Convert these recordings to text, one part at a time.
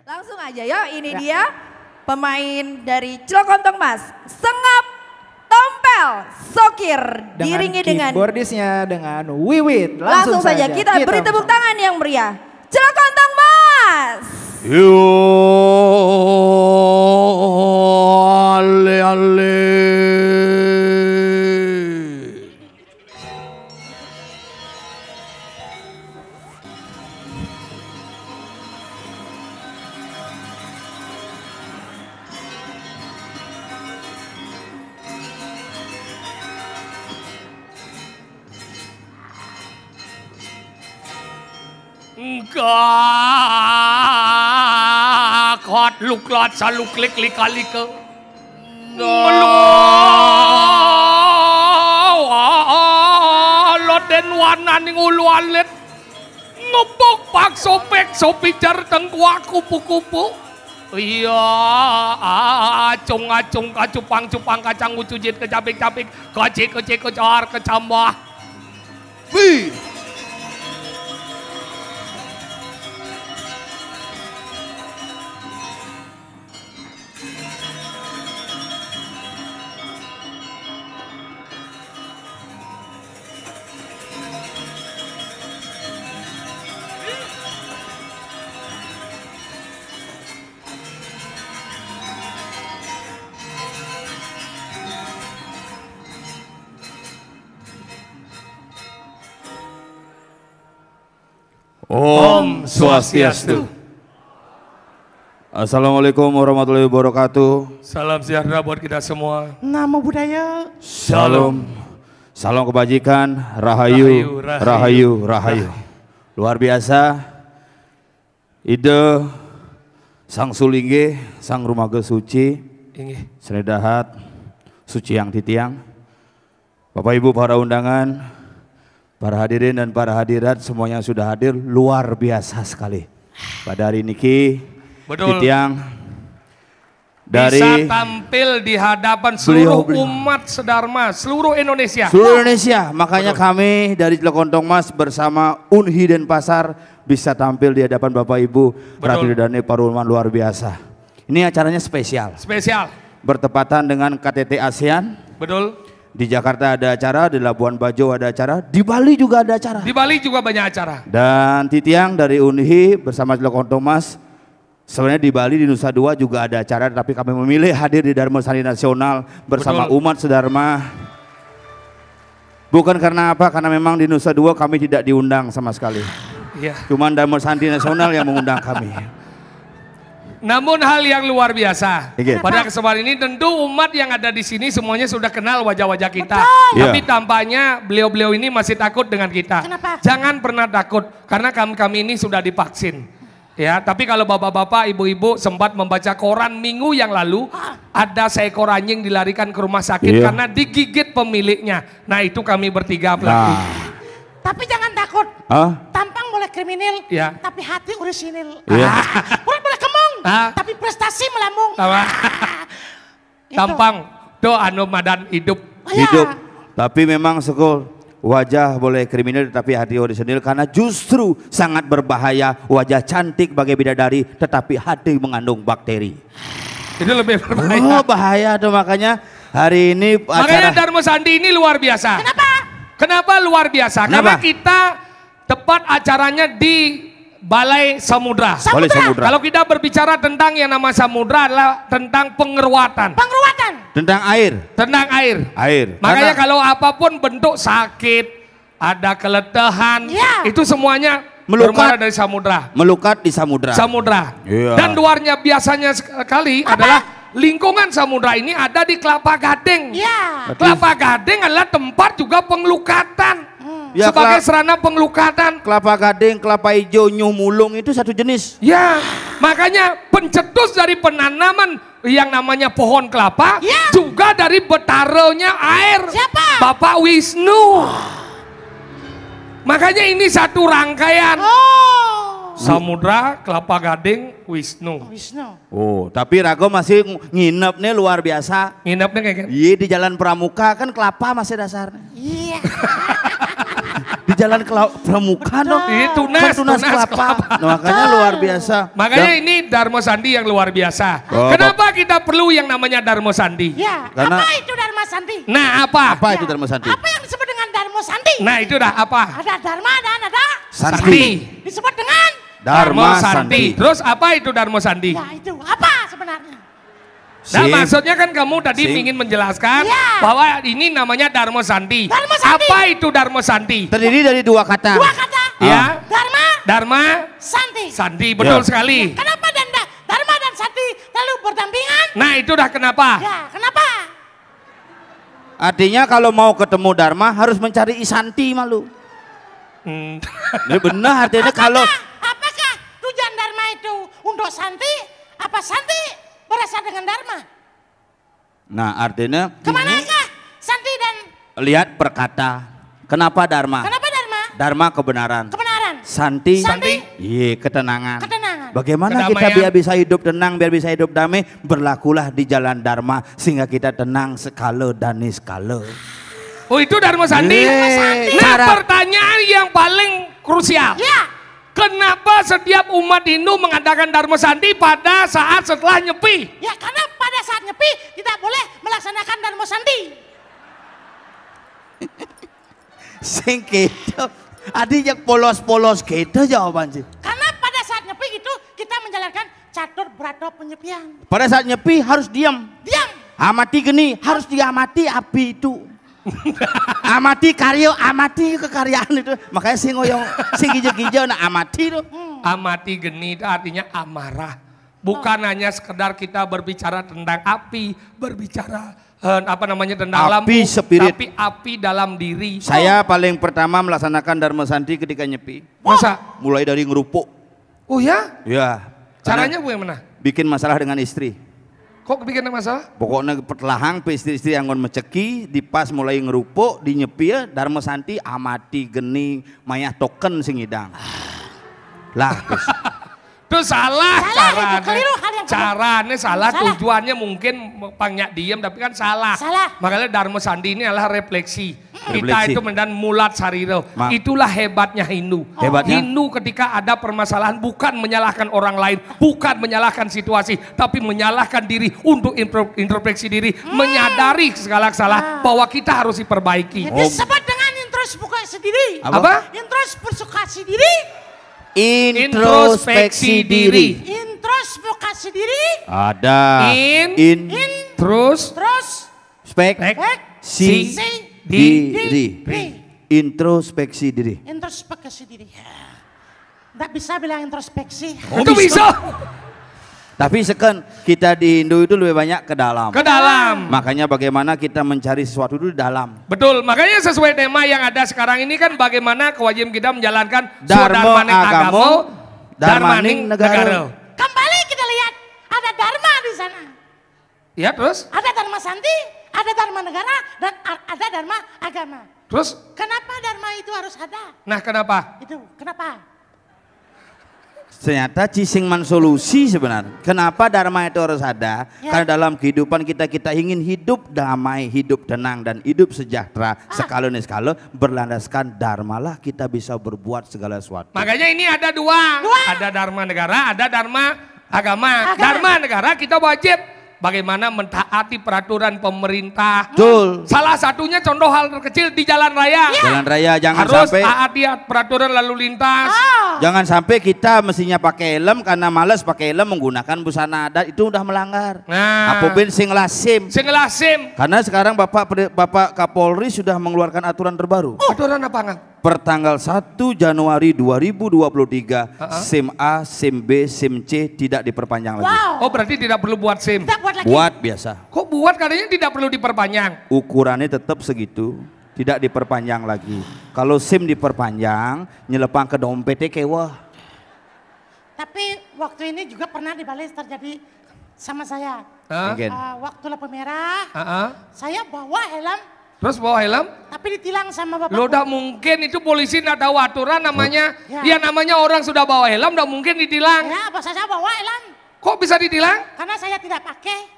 Langsung aja ya, ini dia pemain dari Cilokontong Mas, Sengap Tompel Sokir, diiringi dengan keyboardisnya dengan Wiwit. Langsung saja kita beri tepuk tangan yang meriah. Cilokontong Mas. Yo, ale ale. Kod luk lot saluk lik likali ke lot den warna ning ulu alit ngepuk pak sopek sopijar tengkuak kupu-kupu iya acung kacupang kacang ucujit kecapik kecik kecar kecambah wih. Om Swastiastu. Assalamualaikum warahmatullahi wabarakatuh. Salam sejahtera buat kita semua. Namo Buddhaya. Salam. Salam kebajikan. Rahayu. Rahayu. Luar biasa. Ide Sang Sulingge, Sang Rumaga Suci, Sredahat, Suci yang titiang. Bapak Ibu para undangan, para hadirin dan para hadirat semuanya sudah hadir, luar biasa sekali pada hari ini Titiang dari bisa tampil di hadapan seluruh umat sedharma seluruh Indonesia. Seluruh Indonesia, makanya kami dari Cilokontong Mas bersama Unhi Denpasar bisa tampil di hadapan Bapak Ibu Ratu Dani Paruman luar biasa. Ini acaranya spesial. Spesial. Bertepatan dengan KTT ASEAN. Betul. Di Jakarta ada acara, di Labuan Bajo ada acara, di Bali juga ada acara. Di Bali juga banyak acara. Dan Titiang dari Unhi bersama Cilokontong Mas, sebenarnya di Bali di Nusa Dua juga ada acara, tapi kami memilih hadir di Dharma Sari Nasional bersama umat sedharma. Bukan karena apa, karena memang di Nusa Dua kami tidak diundang sama sekali. Iya. Cuman Dharma Sari Nasional yang mengundang kami. Namun hal yang luar biasa. Pada kesempatan ini tentu umat yang ada di sini semuanya sudah kenal wajah-wajah kita. Tapi tampaknya beliau-beliau ini masih takut dengan kita. Kenapa? Jangan pernah takut karena kami ini sudah divaksin. Ya, tapi kalau bapak-bapak, ibu-ibu sempat membaca koran minggu yang lalu, ada seekor anjing dilarikan ke rumah sakit karena digigit pemiliknya. Nah, itu kami bertiga pelatih. Tapi jangan takut. Tampang boleh kriminal, tapi hati orisinil. Boleh kemong, tapi prestasi melambung. Tampang, do anu madan hidup. Hidup. Tapi memang sekol wajah boleh kriminal tapi hati orisinil karena justru sangat berbahaya. Wajah cantik bagai bidadari tetapi hati mengandung bakteri. Itu lebih berbahaya. Oh bahaya tuh, makanya hari ini makanya Dharma Sandi ini luar biasa. Kenapa luar biasa? Karena kita tepat acaranya di Balai Samudra. Kalau kita berbicara tentang yang nama samudra adalah tentang pengeruatan. Tentang air. Tentang air. Makanya kalau apapun bentuk sakit, ada keletihan, itu semuanya bermula dari samudra. Melukat di samudra. Dan luarnya biasanya sekali adalah lingkungan samudra ini ada di Kelapa Gading. Kelapa Gading adalah tempat juga pengelukatan. Sebagai serana pengelukatan. Kelapa Gading, kelapa hijau, nyuh mulung itu satu jenis. Ya, makanya pencetus dari penanaman yang namanya pohon kelapa juga dari betaronya air. Siapa? Bapak Wisnu. Makanya ini satu rangkaian. Samudra, Kelapa Gading, Wisnu. Oh, tapi Rago masih nginep nih luar biasa. Nginepnya kayak gitu? Iya, di Jalan Pramuka kan kelapa masih dasarnya. Iya. Di jalan Pramuka dong. Tunas kelapa. Nah, makanya luar biasa. Makanya ini Darmo Sandi yang luar biasa. Kenapa kita perlu yang namanya Darmo Sandi? Ya, apa itu Dharma Sandi? Nah, apa? Apa itu Darmo Sandi? Apa yang disebut dengan Darmo Sandi? Nah, itu dah apa? Ada Dharma dan ada Sandi. Disebut dengan Darmo Sandi. Terus apa itu Darmo Sandi? Ya, itu apa sebenarnya? Nah, maksudnya kan kamu tadi ingin menjelaskan bahwa ini namanya Darmo Sandi. Darmo Sandi. Apa itu Darmo Sandi? Terdiri dari dua kata. Dua kata. Ya. Dharma. Sandi. Sandi, betul sekali. Kenapa Dharma dan Sandi lalu berdampingan? Nah, itu dah kenapa? Ya, kenapa? Artinya kalau mau ketemu Dharma harus mencari Isanti malu. Ini benar artinya kalau. Apakah tujuan Dharma itu untuk Santi? Apa Santi berasal dengan Dharma? Nah, artinya. Kemanakah Santi dan? Lihat perkata. Kenapa Dharma? Kenapa Dharma? Dharma kebenaran. Kebenaran. Santi. Santi. Iya, ketenangan. Ketenangan. Bagaimana kita biar bisa hidup tenang, biar bisa hidup damai, berlakulah di jalan Dharma sehingga kita tenang sekala dan niskala. Oh, itu Darmo Sandi. Nah, pertanyaan yang paling krusial. Ya. Kenapa setiap umat Hindu mengadakan Darmo Sandi pada saat setelah nyepi? Ya, karena pada saat nyepi tidak boleh melaksanakan Darmo Sandi. Sing gitu. Adi yang polos-polos gitu jawaban sih. Karena pada saat nyepi itu kita menjalankan catur brata penyepian. Pada saat nyepi harus diam. Diam. Amati geni, harus diamati api itu. Amati karyo, amati kekaryaan itu. Makanya sing ngoyong, sing hijau-hijau nak amati itu. Amati geni itu artinya amarah. Bukan hanya sekedar kita berbicara tentang api, berbicara tentang lampu, spirit. tapi api dalam diri. Saya paling pertama melaksanakan Dharma Sandi ketika nyepi. Masa? Mulai dari ngerupuk. Oh ya? Ya. Caranya bagaimana? Bikin masalah dengan istri. Kok bikin masalah? Pokoknya pertelahang pe istri-istri yang ngon meceki, dipas mulai ngerupuk, di nyepi ya, Dharma Sandi amati geni, mayah token sing hidang. Lah, itu salah caranya. Keliru hal yang caranya salah, tujuannya mungkin pangnya diem tapi kan salah. Makanya Darmo Sandi ini adalah refleksi. Kita itu mendan mulat sariro. Itulah hebatnya Hindu. Hindu ketika ada permasalahan bukan menyalahkan orang lain, bukan menyalahkan situasi, tapi menyalahkan diri untuk introspeksi diri, menyadari segala kesalahan bahwa kita harus diperbaiki. Disebut dengan introspeksi diri. Apa? Introspeksi diri. Introspeksi diri. Introspeksi diri. Ada. Terus. Speksi diri. Introspeksi diri. Introspeksi diri. Nggak bisa bilang introspeksi. Itu bisa. Tapi sekan kita di Hindu itu lebih banyak ke dalam. Ke dalam. Makanya bagaimana kita mencari sesuatu itu di dalam. Betul. Makanya sesuai tema yang ada sekarang ini kan bagaimana kewajiban kita menjalankan Dharmaning agamo, Dharmaning negara. Kembali kita lihat ada Dharma di sana. Ya terus? Ada Dharma Sandi, ada Dharma negara, dan ada Dharma agama. Terus? Kenapa Dharma itu harus ada? Nah kenapa? Itu kenapa? Ternyata cisingman solusi sebenarnya. Kenapa Dharma itu harus ada? Karena dalam kehidupan kita ingin hidup damai, hidup tenang dan hidup sejahtera. Sekala niskala berlandaskan Dharma lah kita bisa berbuat segala sesuatu. Makanya ini ada dua. Ada Dharma negara, ada Dharma agama. Dharma negara kita wajib bagaimana mentaati peraturan pemerintah. Betul. Salah satunya contoh hal terkecil di jalan raya. Jalan raya jangan harus sampai taati peraturan lalu lintas. Jangan sampai kita mestinya pakai helm karena malas pakai helm menggunakan busana adat, itu udah melanggar. Nah, apabila sing lasim. Karena sekarang Bapak Kapolri sudah mengeluarkan aturan terbaru. Aturan apa enggak? Pertanggal 1 Januari 2023 SIM A, SIM B, SIM C tidak diperpanjang lagi. Oh berarti tidak perlu buat SIM. Buat biasa. Kok buat katanya tidak perlu diperpanjang? Ukurannya tetap segitu, tidak diperpanjang lagi. Kalau SIM diperpanjang, nyelepang ke dompetnya kewah. Tapi waktu ini juga pernah di Bali terjadi sama saya. Waktu lampu merah, saya bawa helm. Terus bawa helm? Tapi ditilang sama bapak. Lo udah mungkin itu polisi tidak tahu aturan namanya. Ya namanya orang sudah bawa helm udah mungkin ditilang. Ya apa saya bawa helm. Kok bisa ditilang? Karena saya tidak pakai.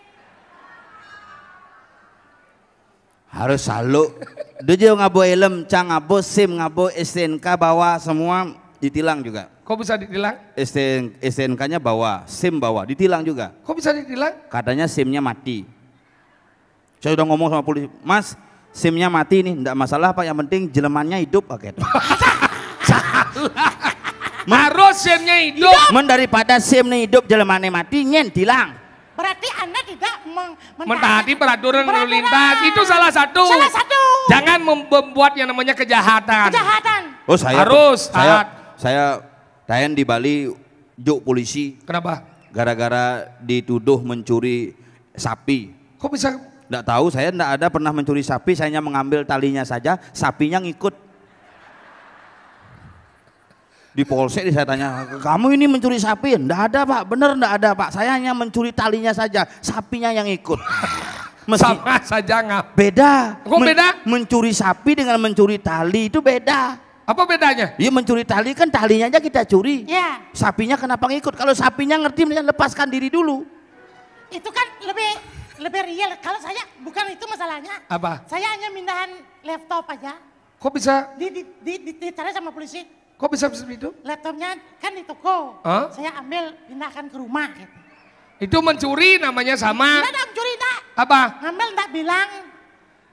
Harus saluk. Dojo ngabo helm, cang ngabo, SIM ngabo, STNK bawa semua ditilang juga. Kok bisa ditilang? STNK-nya bawa, SIM bawa, ditilang juga. Kok bisa ditilang? Katanya SIM-nya mati. Saya udah ngomong sama polisi, Mas, SIM-nya mati nih, enggak masalah Pak, yang penting jelemannya hidup pakai. Harus SIM-nya hidup. Daripada SIM-nya hidup jelemannya mati, nyen tilang. Berarti Anda tidak mentaati peraturan lalu lintas. Itu salah satu. Salah satu. Jangan membuat yang namanya kejahatan. Oh saya harus saya di Bali juk polisi. Kenapa? Gara-gara dituduh mencuri sapi. Kok bisa? Nggak tahu, saya nggak ada pernah mencuri sapi, saya hanya mengambil talinya saja, sapinya ngikut. Di polsek saya tanya, kamu ini mencuri sapi? Nggak ada Pak, bener nggak ada Pak, saya hanya mencuri talinya saja, sapinya yang ikut. Sama saja nggak? Beda. Kok beda? Mencuri sapi dengan mencuri tali itu beda. Apa bedanya? Iya, mencuri tali kan talinya aja kita curi. Ya. Sapinya kenapa ngikut? Kalau sapinya ngerti mendingan lepaskan diri dulu. Itu kan lebih real. Kalau saya bukan itu masalahnya. Apa? Saya hanya mindahan laptop aja. Kok bisa? Dicari sama polisi. Kok bisa begitu? Laptopnya kan di toko. Huh? Saya ambil pindahkan ke rumah gitu. Itu mencuri namanya sama. Tidak mencuri enggak. Apa? Ngambil enggak bilang.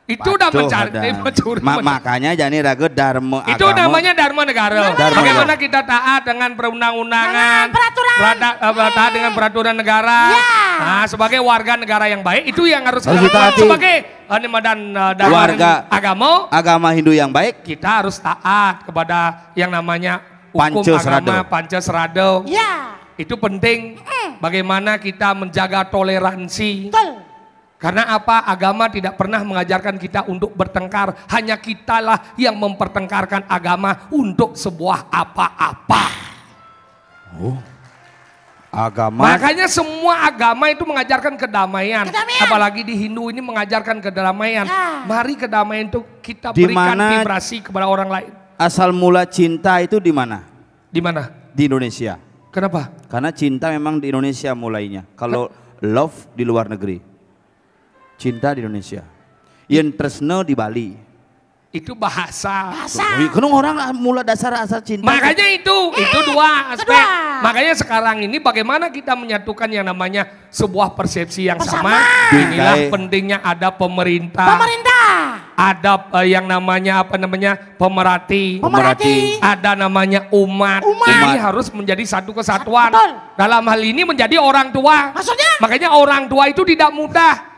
Itu udah mencuri. Makanya jani ragu dharma itu agama. Namanya dharma negara. Bagaimana kita taat dengan perundang-undangan, taat dengan peraturan negara. Ya. Nah, sebagai warga negara yang baik itu yang harus kita lakukan. Sebagai warga agama Hindu yang baik, kita harus taat kepada yang namanya hukum agama Pancasrada. Ya. Itu penting. Bagaimana kita menjaga toleransi. Betul. Karena apa? Agama tidak pernah mengajarkan kita untuk bertengkar. Hanya kitalah yang mempertengkarkan agama untuk sebuah apa-apa. Oh, agama. Makanya semua agama itu mengajarkan kedamaian. Apalagi di Hindu ini mengajarkan kedamaian. Ya. Mari kedamaian itu kita berikan vibrasi kepada orang lain. Asal mula cinta itu di mana? Di mana? Di Indonesia. Kenapa? Karena cinta memang di Indonesia mulainya. Kalau love di luar negeri. Cinta di Indonesia. Yang tresno di Bali. Itu bahasa. Kan orang mula dasar asal cinta. Makanya itu dua aspek. Makanya sekarang ini bagaimana kita menyatukan yang namanya sebuah persepsi yang sama. Inilah pentingnya ada pemerintah. Ada yang namanya pemerhati. Ada namanya umat. Ini harus menjadi satu kesatuan. Dalam hal ini menjadi orang tua. Maksudnya? Makanya orang tua itu tidak mudah.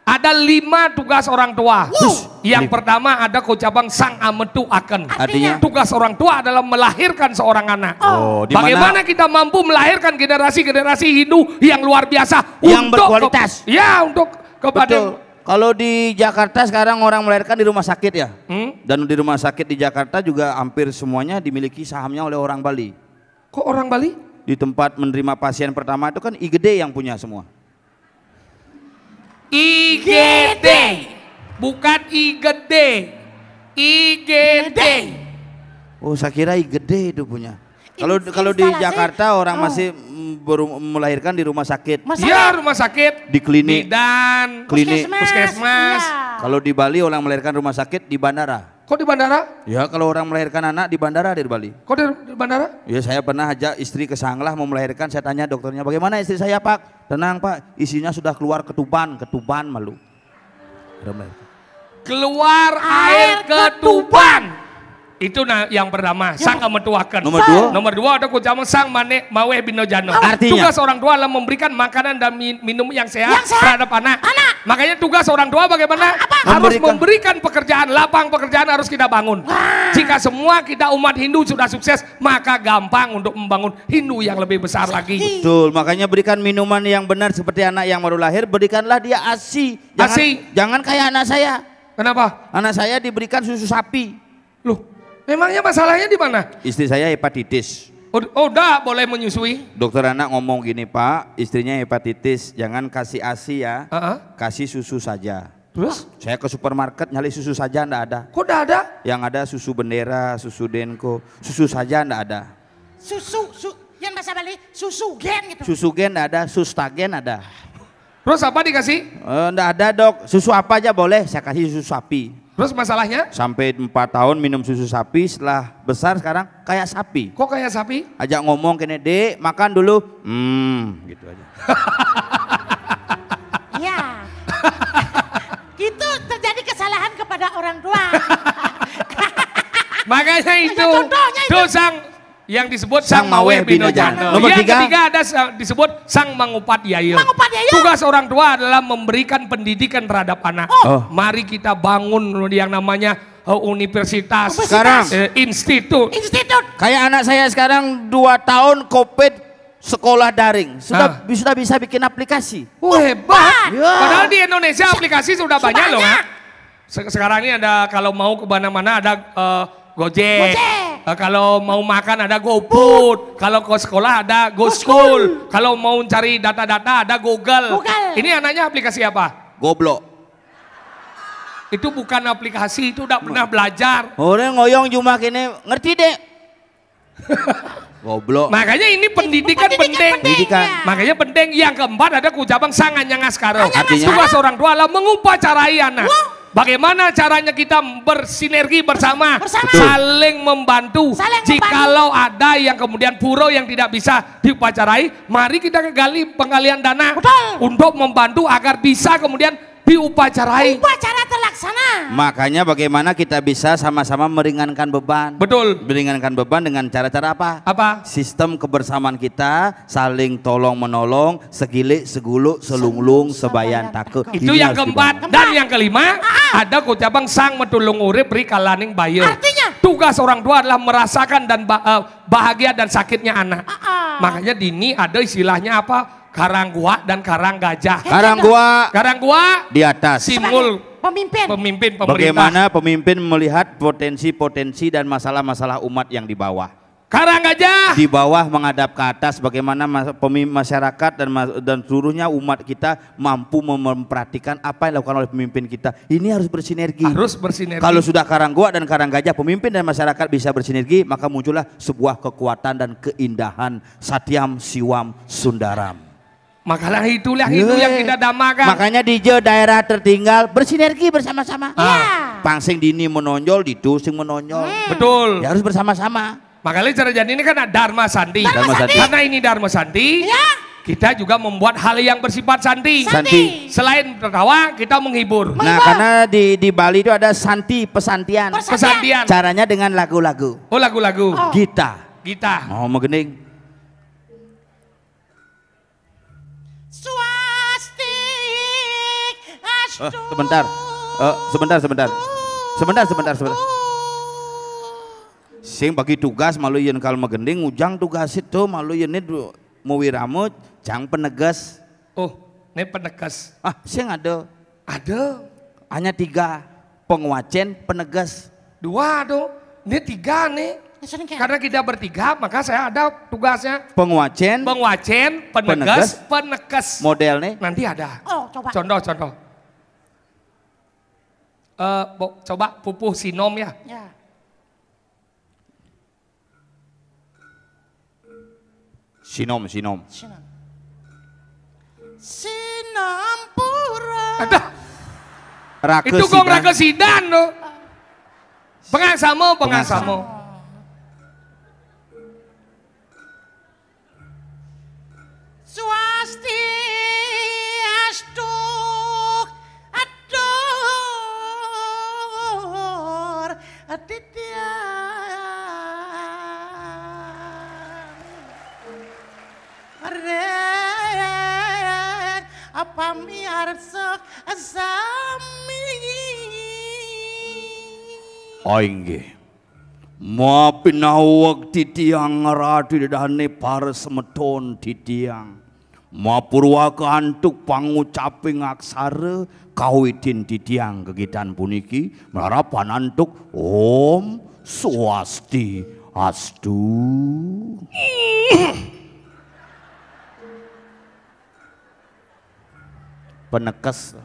Ada 5 tugas orang tua. Yang pertama ada kocabang sang ametu akan. Artinya tugas orang tua adalah melahirkan seorang anak. Bagaimana kita mampu melahirkan generasi-generasi Hindu yang luar biasa. Yang berkualitas. Untuk kepada. Kalau di Jakarta sekarang orang melahirkan di rumah sakit ya. Dan di rumah sakit di Jakarta juga hampir semuanya dimiliki sahamnya oleh orang Bali. Kok orang Bali? Di tempat menerima pasien pertama itu kan IGD yang punya semua. IGD, bukan IGD, IGD. Oh, saya kira IGD itu punya. Kalau di Jakarta orang masih melahirkan di rumah sakit. Iya, rumah sakit. Di klinik. Bidan, puskesmas. Ya. Kalau di Bali orang melahirkan rumah sakit di bandara. Kok di bandara? Ya, kalau orang melahirkan anak di bandara di Bali. Kok di bandara? Ya, saya pernah ajak istri ke Sanglah mau melahirkan, saya tanya dokternya, bagaimana istri saya Pak? Tenang Pak, isinya sudah keluar ketuban malu. Keluar air ketuban. Itu yang pertama, sang ametuakan. Nomor dua ada kucama sang mane mawe binojano. Artinya tugas orang tua adalah memberikan makanan dan minum yang sehat terhadap anak. Makanya tugas orang tua bagaimana? Harus memberikan pekerjaan, lapang pekerjaan harus kita bangun. Jika semua kita umat Hindu sudah sukses, maka gampang untuk membangun Hindu yang lebih besar lagi. Betul, makanya berikan minuman yang benar seperti anak yang baru lahir, berikanlah dia ASI. Jangan kayak anak saya. Kenapa? Anak saya diberikan susu sapi. Loh, memangnya masalahnya di mana? Istri saya hepatitis. Udah boleh menyusui. Dokter anak ngomong gini, Pak, istrinya hepatitis, jangan kasih ASI ya, kasih susu saja. Terus? Saya ke supermarket nyali susu saja, enggak ada. Kok enggak ada? Yang ada susu Bendera, susu Denko, susu saja enggak ada. Susu, yang bahasa Bali, susu gen gitu. Susu gen enggak ada, sustagen ada. Terus apa dikasih? Enggak ada Dok, susu apa aja boleh, saya kasih susu sapi. Terus masalahnya? Sampai 4 tahun minum susu sapi, setelah besar sekarang kayak sapi. Kok kayak sapi? Ajak ngomong kene, Dek, makan dulu. Gitu aja. Ya. Itu terjadi kesalahan kepada orang tua. Makanya itu, yang disebut Sang Maweh Binojana. Nomor yang ketiga ada disebut Sang Mangupat Yayo. Tugas orang tua adalah memberikan pendidikan terhadap anak. Mari kita bangun yang namanya universitas. Sekarang institut. Kayak anak saya sekarang 2 tahun COVID sekolah daring. Sudah bisa bikin aplikasi. Hebat. Padahal di Indonesia aplikasi sudah banyak loh. Sekarang ini ada, kalau mau ke mana-mana ada Gojek. Kalau mau makan ada GoFood. Kalau ke sekolah ada GoSchool. Kalau mau cari data-data ada Google. Ini anaknya aplikasi apa? Goblok. Itu bukan aplikasi, itu udah pernah belajar. Orang ngoyong cuma kini ngerti dek. Goblok. Makanya ini pendidikan penting. Makanya penting. Yang keempat ada ucapan sangat nyangas karo. Tugas orang tua adalah mengupacarai anak. Bagaimana caranya kita bersinergi bersama. Saling membantu. Jikalau ada yang kemudian puro yang tidak bisa diupacarai, mari kita gali penggalian dana untuk membantu agar bisa kemudian diupacarai. Upacara terlaksana. Makanya bagaimana kita bisa sama-sama meringankan beban. Betul. Meringankan beban dengan cara-cara apa? Apa? Sistem kebersamaan kita, saling tolong menolong, segilik, segulu, selunglung, sebayan takut. Itu yang keempat. Dan yang kelima, ada ucapan sang metulung urip beri kalaning bayo. Artinya? Tugas orang tua adalah merasakan dan bahagia dan sakitnya anak. Makanya dini ada istilahnya apa? Karang gua dan karang gajah. Karang gua di atas. Simbol pemimpin pemerintah. Bagaimana pemimpin melihat potensi-potensi dan masalah-masalah umat yang di bawah. Karang gajah Di bawah menghadap ke atas, bagaimana masyarakat dan seluruhnya umat kita mampu memperhatikan apa yang dilakukan oleh pemimpin kita. Ini harus bersinergi. Kalau sudah karang gua dan karang gajah, pemimpin dan masyarakat bisa bersinergi, maka muncullah sebuah kekuatan dan keindahan Satyam Siwam Sundaram. Makalah itulah itu yang kita damakan. Makanya di daerah tertinggal bersinergi bersama-sama. Pangsing dini menonjol, ditusing menonjol. Betul. Ya harus bersama-sama. Makanya cara jadi ini kan ada Dharma Santi. Karena ini Dharma Santi, kita juga membuat hal yang bersifat santi. Selain tertawa, kita menghibur. Nah, karena di Bali itu ada santi, pesantian. Caranya dengan lagu-lagu. Oh, lagu-lagu. Gita. Oh, megening. Sebentar. Sing bagi tugas malu yen kal megending ujang tugas itu malu yen itu mau wiramut jang penegas. Oh, ini penegas. Sing ada. Hanya 3 penguacen penegas. 2 tuh. Ini 3 nih. Karena kita bertiga, maka saya ada tugasnya. Penguacen, penegas. Modelnya nanti ada. Oh, coba. Contoh. Coba pupuh sinom ya. Sinom. Sinampura. Itu kong raka sidan loh. Pengasamo. Swastiastu adur aditya arek apa miarsa asami inggih mapinawag titiang rati dane para semeton titiang mapurwa keantuk pangucaping aksara kawitin titiang kegiatan puniki merapan antuk Om Swasti Astu. Penekes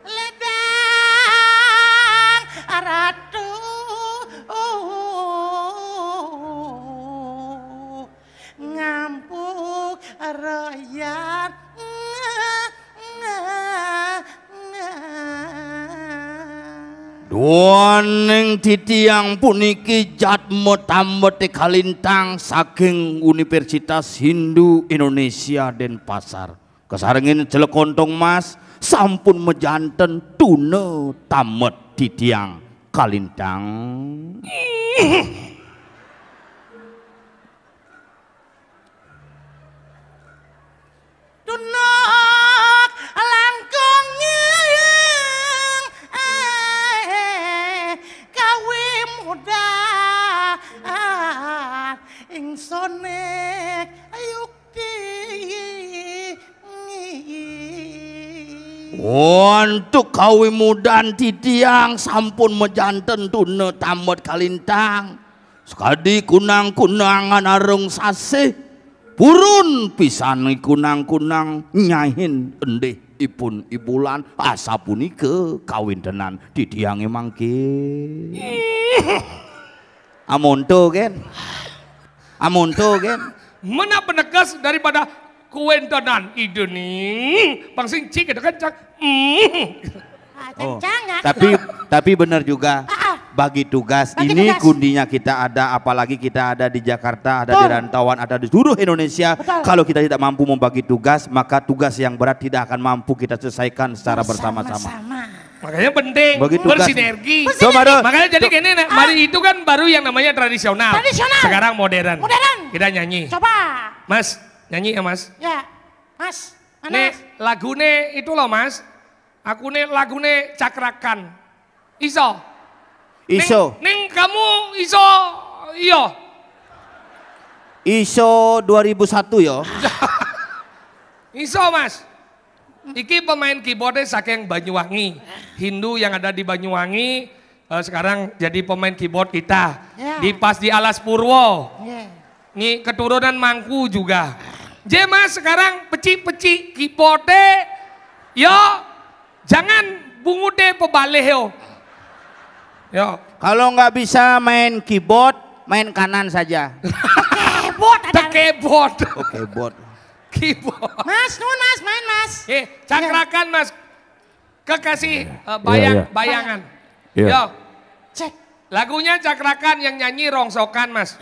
ledang aratu ngampuk rakyat Duaning titiang puniki jatmo tamete kalintang saking Universitas Hindu Indonesia Denpasar. Kesarengin Cilekontong Mas sampun mejanten tune tamet titiang kalintang. Dunok langkung kawe muda ingsonek ayukti. Untuk kawe mudan titiang sampun mejanten tune tamet kalintang. Sekadi kunang-kunangan arung sasih. Purun pisan kunang-kunang nyahin endih ipun ibulan asa punike kawintenan titiange mangke. Amonto kan? Amonto kan? Mana penegas daripada kawintenan ide nih? Pangsing cik ada kencang. Oh, tapi benar juga bagi tugas ini kundinya kita ada, apalagi kita ada di Jakarta, ada di rantauan, ada di seluruh Indonesia. Kalau kita tidak mampu membagi tugas, maka tugas yang berat tidak akan mampu kita selesaikan secara bersama-sama. Makanya penting bersinergi. Makanya jadi gini, mari itu kan baru yang namanya tradisional. Sekarang modern. Kita nyanyi. Coba. Mas, nyanyi ya Mas. Ya, Mas. Nih lagune itu loh Mas. Aku nih lagune Cakrakan. Iso. Ning kamu iso iya. Iso 2001 yo. Iso Mas. Iki pemain keyboardnya saking Banyuwangi. Hindu yang ada di Banyuwangi sekarang jadi pemain keyboard kita. Di pas di Alas Purwo. Nih keturunan Mangku juga. Je Mas sekarang peci-peci keyboardnya yo jangan bungude pebaleh yo. Yo. Kalau nggak bisa main keyboard, main kanan saja. Keyboard. Mas, nun Mas, main Mas. Cakrakan Mas. Kekasih bayangan. Yo. Cek. Lagunya Cakrakan yang nyanyi Rongsokan Mas.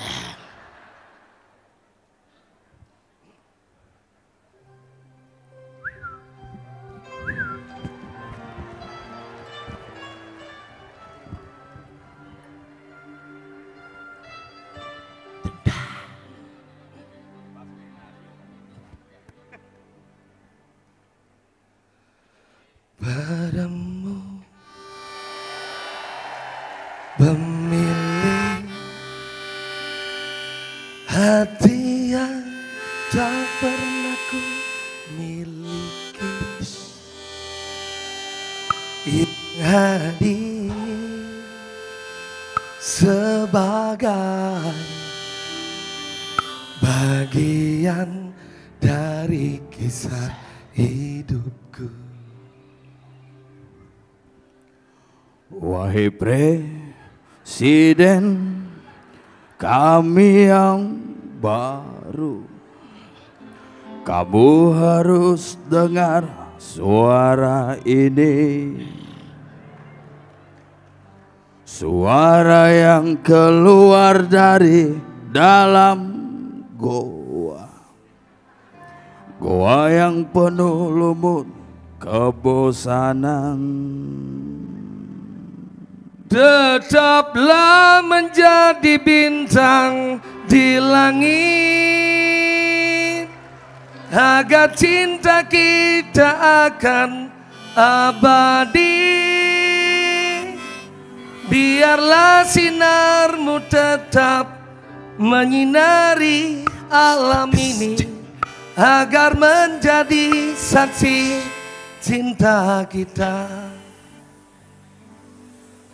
Padamu memilih hati yang tak pernah ku miliki, yang hadir sebagai bagian dari kisah hidupku. Wahai Presiden kami yang baru, kamu harus dengar suara ini. Suara yang keluar dari dalam goa. Goa yang penuh lumut kebosanan. Tetaplah menjadi bintang di langit, agar cinta kita akan abadi. Biarlah sinarmu tetap menyinari alam ini, agar menjadi saksi cinta kita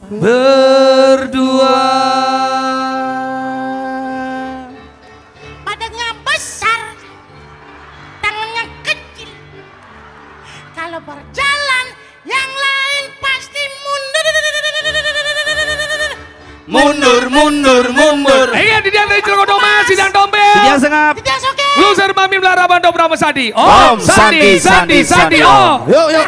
berdua. Badannya besar, tangannya kecil. Kalau berjalan, yang lain pasti mundur. Mundur. Iya, didiang dari Cilekontong Mas, sidang tompel. Didiang sengap. Didiang soke. Loser Mamim Lara Bando Brahmasadi. Om Sandi. Oh. Yuk.